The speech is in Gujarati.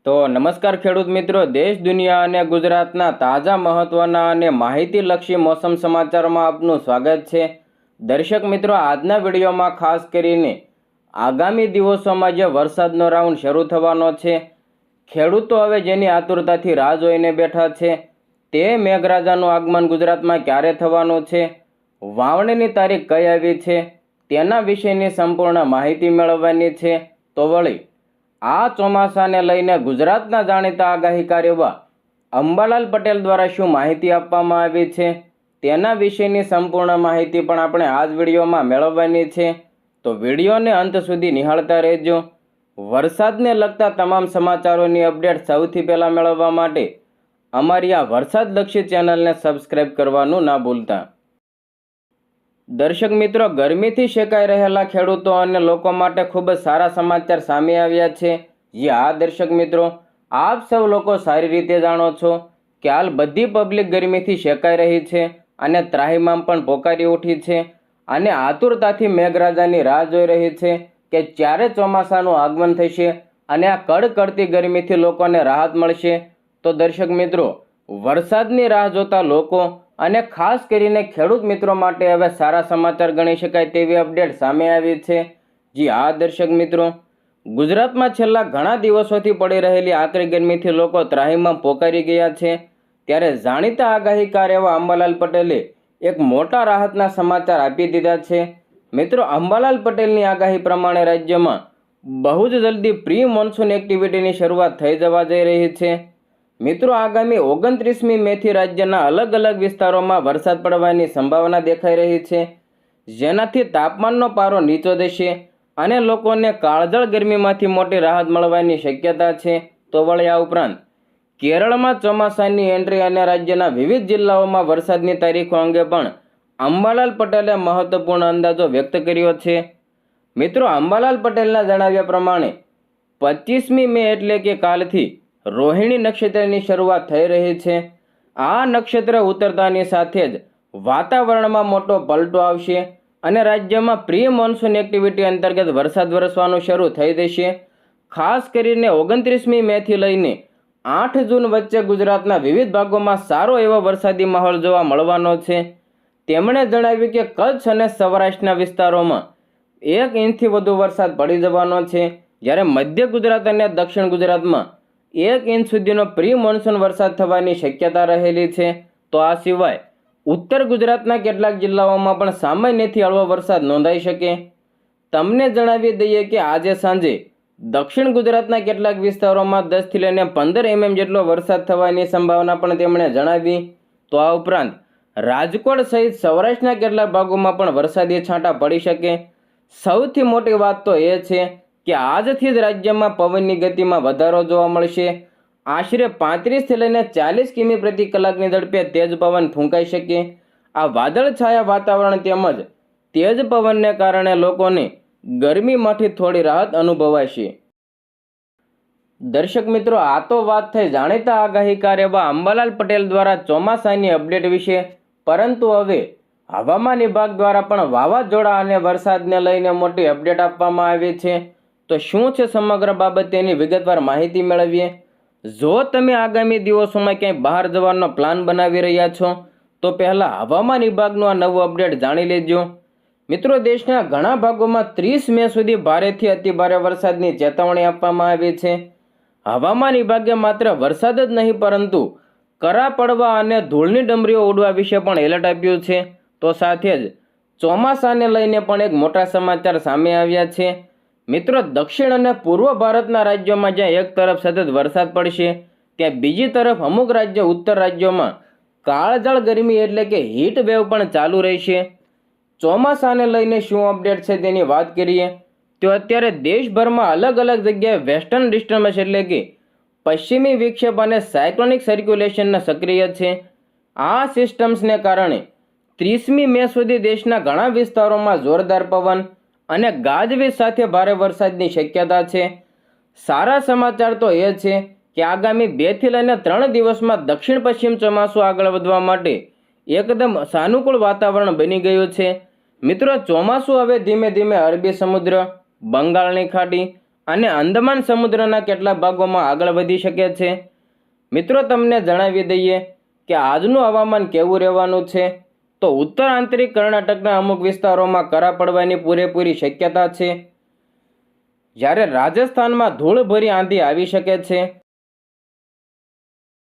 તો નમસ્કાર ખેડૂત મિત્રો, દેશ દુનિયા અને ગુજરાતના તાજા મહત્વના અને માહિતીલક્ષી મોસમ સમાચારોમાં આપનું સ્વાગત છે। દર્શક મિત્રો, આજના વિડીયોમાં ખાસ કરીને આગામી દિવસોમાં જે વરસાદનો રાઉન્ડ શરૂ થવાનો છે, ખેડૂતો હવે જેની આતુરતાથી રાહ જોઈને બેઠા છે તે મેઘરાજાનું આગમન ગુજરાતમાં ક્યારે થવાનું છે, વાવણીની તારીખ કઈ આવી છે, તેના વિશેની સંપૂર્ણ માહિતી મેળવવાની છે। તો વળી આ ચોમાસાને લઈને ગુજરાતના જાણીતા આગાહીકાર એવા અંબાલાલ પટેલ દ્વારા શું માહિતી આપવામાં આવી છે તેના વિશેની સંપૂર્ણ માહિતી પણ આપણે આ જ વિડીયોમાં મેળવવાની છે। તો વિડીયોને અંત સુધી નિહાળતા રહેજો। વરસાદને લગતા તમામ સમાચારોની અપડેટ સૌથી પહેલાં મેળવવા માટે અમારી આ વરસાદલક્ષી ચેનલને સબસ્ક્રાઈબ કરવાનું ના ભૂલતા। દર્શક મિત્રો, ગરમીથી શેકાઈ રહેલા ખેડૂતો અને લોકો માટે ખૂબ જ સારા સમાચાર સામે આવ્યા છે। આ દર્શક મિત્રો, આપ સૌ લોકો સારી રીતે જાણો છો કે હાલ બધી પબ્લિક ગરમીથી શેકાઈ રહી છે અને ત્રાહિમામ પણ પોકારી ઉઠી છે અને આતુરતાથી મેઘરાજાની રાહ જોઈ રહી છે કે ક્યારે ચોમાસાનું આગમન થશે અને આ કડકડતી ગરમીથી લોકોને રાહત મળશે। તો દર્શક મિત્રો, વરસાદની રાહ જોતા લોકો અને ખાસ કરીને ખેડૂત મિત્રો માટે હવે સારા સમાચાર ગણી શકાય તેવી અપડેટ સામે આવી છે। આ દર્શક મિત્રો, ગુજરાતમાં છેલ્લા ઘણા દિવસોથી પડી રહેલી આકરી ગરમીથી લોકો ત્રાહિમામ પોકારી ગયા છે, ત્યારે જાણીતા આગાહીકાર એવા અંબાલાલ પટેલે એક મોટા રાહતના સમાચાર આપી દીધા છે। મિત્રો, અંબાલાલ પટેલની આગાહી પ્રમાણે રાજ્યમાં બહુ જ જલ્દી પ્રી મોન્સૂન એક્ટિવિટીની શરૂઆત થઈ જવા જઈ રહી છે। મિત્રો, આગામી 29મી મેથી રાજ્યના અલગ અલગ વિસ્તારોમાં વરસાદ પડવાની સંભાવના દેખાઈ રહી છે, જેનાથી તાપમાનનો પારો નીચો જશે અને લોકોને કાળઝાળ ગરમીમાંથી મોટી રાહત મળવાની શક્યતા છે। તો વળી આ ઉપરાંત કેરળમાં ચોમાસાની એન્ટ્રી અને રાજ્યના વિવિધ જિલ્લાઓમાં વરસાદની તારીખો અંગે પણ અંબાલાલ પટેલે મહત્વપૂર્ણ અંદાજો વ્યક્ત કર્યો છે। મિત્રો, અંબાલાલ પટેલના જણાવ્યા પ્રમાણે 25મી મે એટલે કે કાલથી રોહિણી નક્ષત્રની શરૂઆત થઈ રહી છે। આ નક્ષત્ર ઉતરતાની સાથે જ વાતાવરણમાં મોટો પલટો આવશે અને રાજ્યમાં પ્રી મોન્સૂન એક્ટિવિટી અંતર્ગત વરસાદ વરસવાનું શરૂ થઈ જશે। ખાસ કરીને 29મી મેથી લઈને 8 જૂન વચ્ચે ગુજરાતના વિવિધ ભાગોમાં સારો એવો વરસાદી માહોલ જોવા મળવાનો છે। તેમણે જણાવ્યું કે કચ્છ અને સૌરાષ્ટ્રના વિસ્તારોમાં 1 ઇંચથી વધુ વરસાદ પડી જવાનો છે, જ્યારે મધ્ય ગુજરાત અને દક્ષિણ ગુજરાતમાં 1 ઇંચ સુધીનો પ્રી મોન્સૂન વરસાદ થવાની શક્યતા રહેલી છે। તો આ સિવાય ઉત્તર ગુજરાતના કેટલાક જિલ્લાઓમાં પણ સામાન્યથી હળવો વરસાદ નોંધાઈ શકે। તમને જણાવી દઈએ કે આજે સાંજે દક્ષિણ ગુજરાતના કેટલાક વિસ્તારોમાં 10થી લઈને 15 mm જેટલો વરસાદ થવાની સંભાવના પણ તેમણે જણાવી। તો આ ઉપરાંત રાજકોટ સહિત સૌરાષ્ટ્રના કેટલાક ભાગોમાં પણ વરસાદી છાંટા પડી શકે। સૌથી મોટી વાત તો એ છે કે આજથી જ રાજ્યમાં પવનની ગતિમાં વધારો જોવા મળશે। આશરે 35થી લઈને 40 કિમી પ્રતિ કલાકની ઝડપે તેજ પવન ફૂંકાઈ શકે। આ વાદળછાયા વાતાવરણ તેમજ તેજ પવનને કારણે લોકોને ગરમીમાંથી થોડી રાહત અનુભવાશે। દર્શક મિત્રો, આ તો વાત થઈ જાણીતા આગાહીકાર એવા અંબાલાલ પટેલ દ્વારા ચોમાસાની અપડેટ વિશે, પરંતુ હવે હવામાન વિભાગ દ્વારા પણ વાવાઝોડા અને વરસાદને લઈને મોટી અપડેટ આપવામાં આવી છે। તો શું છે સમગ્ર બાબત તેની વિગતવાર માહિતી મેળવીએ। જો તમે આગામી દિવસોમાં ક્યાંય બહાર જવાનો પ્લાન બનાવી રહ્યા છો તો પહેલાં હવામાન વિભાગનું આ નવું અપડેટ જાણી લેજો। મિત્રો, દેશના ઘણા ભાગોમાં 30 મે સુધી ભારેથી અતિભારે વરસાદની ચેતવણી આપવામાં આવી છે। હવામાન વિભાગે માત્ર વરસાદ જ નહીં પરંતુ કરા પડવા અને ધૂળની ડમરીઓ ઉડવા વિશે પણ એલર્ટ આપ્યું છે। તો સાથે જ ચોમાસાને લઈને પણ એક મોટા સમાચાર સામે આવ્યા છે। મિત્રો, દક્ષિણ અને પૂર્વ ભારતના રાજ્યોમાં જ્યાં એક તરફ સતત વરસાદ પડશે, ત્યાં બીજી તરફ અમુક ઉત્તર રાજ્યોમાં કાળઝાળ ગરમી એટલે કે હીટ વેવ પણ ચાલુ રહેશે। ચોમાસાને લઈને શું અપડેટ છે તેની વાત કરીએ તો અત્યારે દેશભરમાં અલગ અલગ જગ્યાએ વેસ્ટર્ન ડિસ્ટર્બન્સ એટલે કે પશ્ચિમી વિક્ષેપ અને સાયક્લોનિક સર્ક્યુલેશનના સક્રિય છે। આ સિસ્ટમ્સને કારણે 30મી મે સુધી દેશના ઘણા વિસ્તારોમાં જોરદાર પવન અને ગાજવીજ સાથે ભારે વરસાદની શક્યતા છે। સારા સમાચાર તો એ છે કે આગામી 2 થી લઈને 3 દિવસમાં દક્ષિણ પશ્ચિમ ચોમાસું આગળ વધવા માટે એકદમ સાનુકૂળ વાતાવરણ બની ગયું છે। મિત્રો, ચોમાસું હવે ધીમે ધીમે અરબી સમુદ્ર, બંગાળની ખાડી અને અંદમાન સમુદ્રના કેટલાક ભાગોમાં આગળ વધી શકે છે. મિત્રો, તમને જણાવી દઈએ કે આજનું હવામાન કેવું રહેવાનું છે. તો ઉત્તર આંતરિક કર્ણાટકના અમુક વિસ્તારોમાં કરા પડવાની પૂરેપૂરી શક્યતા છે, જ્યારે રાજસ્થાનમાં ધૂળભરી આંધી આવી શકે છે.